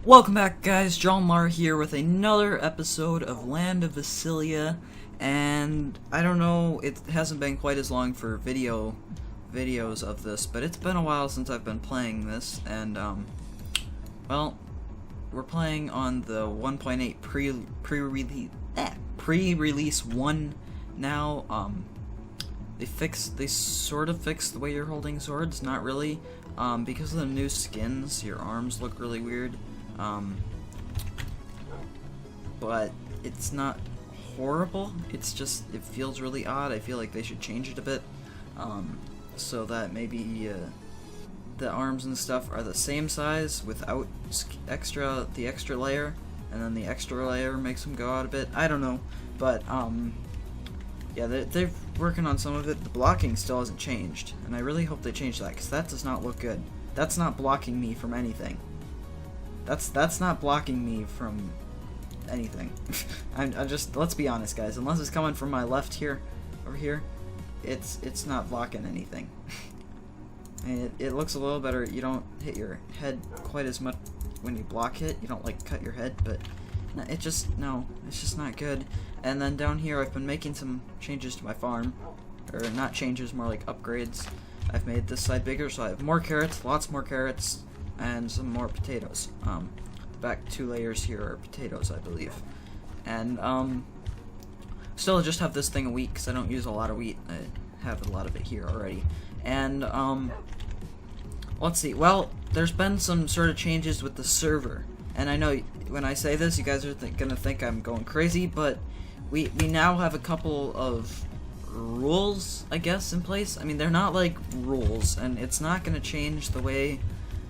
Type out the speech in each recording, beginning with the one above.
Welcome back, guys. Jonlar here with another episode of Land of Basileia, and I don't know, it hasn't been quite as long for videos of this, but it's been a while since I've been playing this, and well, we're playing on the 1.8 pre-release 1 now. They sort of fixed the way you're holding swords, not really. Because of the new skins, your arms look really weird. But it's not horrible, it's just, it feels really odd. I feel like they should change it a bit, so that maybe, the arms and stuff are the same size without the extra layer, and then the extra layer makes them go out a bit. I don't know, but, yeah, they're working on some of it. The blocking still hasn't changed, and I really hope they change that, because that does not look good. That's not blocking me from anything. That's not blocking me from anything. I just, let's be honest, guys. Unless it's coming from my left here, over here, it's not blocking anything. And it looks a little better. You don't hit your head quite as much when you block it. You don't like cut your head, but it's just not good. And then down here, I've been making some changes to my farm, or not changes, more like upgrades. I've made this side bigger, so I have more carrots, lots more carrots, and some more potatoes. The back 2 layers here are potatoes, I believe. And still just have this thing a wheat, because I don't use a lot of wheat. I have a lot of it here already. And let's see. Well, there's been some sort of changes with the server, and I know when I say this, you guys are gonna think I'm going crazy, but we now have a couple of rules, I guess, in place. I mean, they're not like rules, and it's not gonna change the way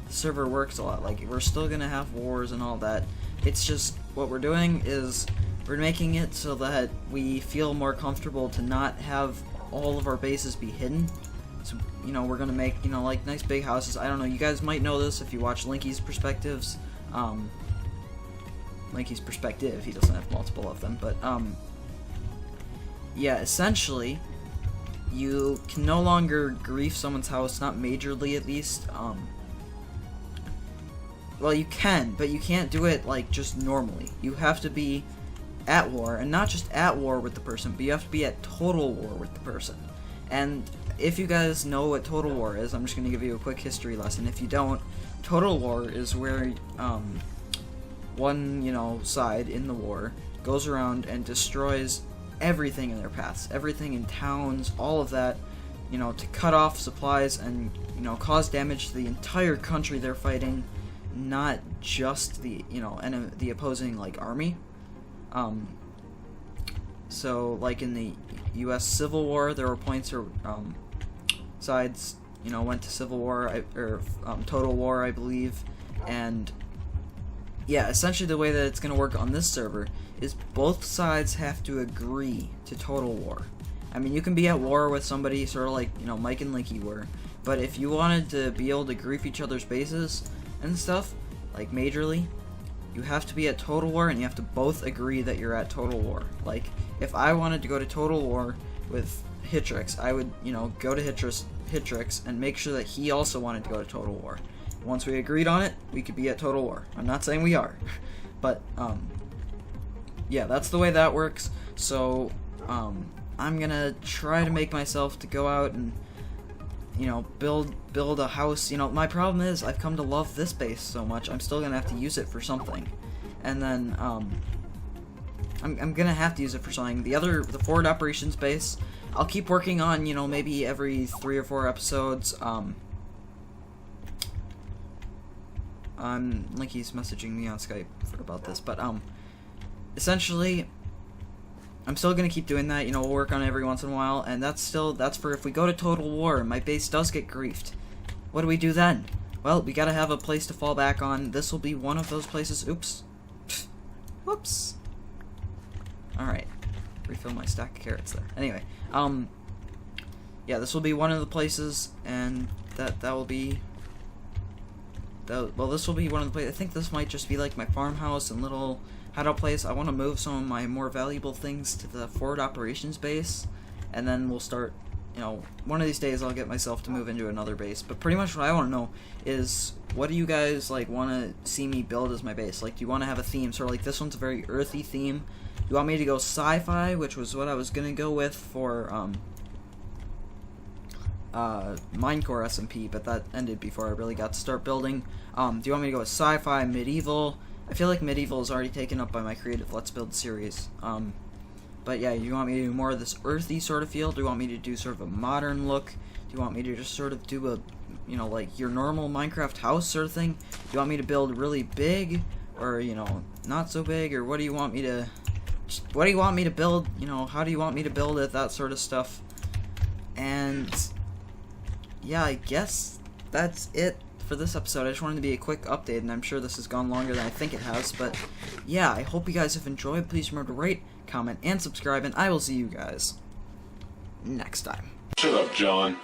the server works a lot. Like, we're still gonna have wars and all that. It's just, what we're doing is we're making it so that we feel more comfortable to not have all of our bases be hidden. So, you know, we're gonna make, you know, like, nice big houses. I don't know, you guys might know this if you watch Linky's perspectives. Linky's perspective, he doesn't have multiple of them, but, yeah, essentially, you can no longer grief someone's house, not majorly at least. Well, you can, but you can't do it, like, just normally. You have to be at war, and not just at war with the person, but you have to be at total war with the person. And if you guys know what total war is, I'm just going to give you a quick history lesson. If you don't, total war is where, one, you know, side in the war goes around and destroys everything in their paths, everything in towns, all of that, you know, to cut off supplies and, you know, cause damage to the entire country they're fighting, not just the, you know, the opposing, like, army. So, like, in the U.S. Civil War, there were points where, sides, you know, went to Civil War, or Total War, I believe, and yeah, essentially the way that it's going to work on this server is both sides have to agree to total war. I mean, you can be at war with somebody, sort of like, you know, Mike and Linky were, but if you wanted to be able to grief each other's bases and stuff, like majorly, you have to be at total war, and you have to both agree that you're at total war. Like, if I wanted to go to total war with Hitrix, I would, you know, go to Hitrix and make sure that he also wanted to go to total war. Once we agreed on it, we could be at total war. I'm not saying we are, but, yeah, that's the way that works. So, I'm gonna try to make myself to go out and, you know, build a house. You know, my problem is I've come to love this base so much, I'm still gonna have to use it for something. And then, I'm gonna have to use it for something. The forward operations base, I'll keep working on, you know, maybe every 3 or 4 episodes. Linky's messaging me on Skype about this, but, essentially, I'm still gonna keep doing that. You know, we'll work on it every once in a while, and that's for if we go to total war and my base does get griefed. What do we do then? Well, we gotta have a place to fall back on. This will be one of those places. Oops. Whoops. Alright. Refill my stack of carrots there. Anyway, yeah, this will be one of the places, and that will be... Well, this will be one of the places. I think this might just be like my farmhouse and little hideout place. I want to move some of my more valuable things to the forward operations base, and then we'll start you know, one of these days I'll get myself to move into another base. But pretty much what I want to know is, what do you guys, like, want to see me build as my base? Like, do you want to have a theme? Sort of like, this one's a very earthy theme. Do you want me to go sci-fi, which was what I was going to go with for, Minecore SMP, but that ended before I really got to start building. Do you want me to go with sci-fi, medieval? I feel like medieval is already taken up by my creative Let's Build series. But yeah, you want me to do more of this earthy sort of feel? Do you want me to do sort of a modern look? Do you want me to just sort of do a, you know, like your normal Minecraft house sort of thing? Do you want me to build really big, or, you know, not so big, or what do you want me to, what do you want me to build? You know, how do you want me to build it? That sort of stuff. And yeah, I guess that's it for this episode. I just wanted to be a quick update, and I'm sure this has gone longer than I think it has, but yeah, I hope you guys have enjoyed. Please remember to rate, comment, and subscribe, and I will see you guys next time. Shut up, John.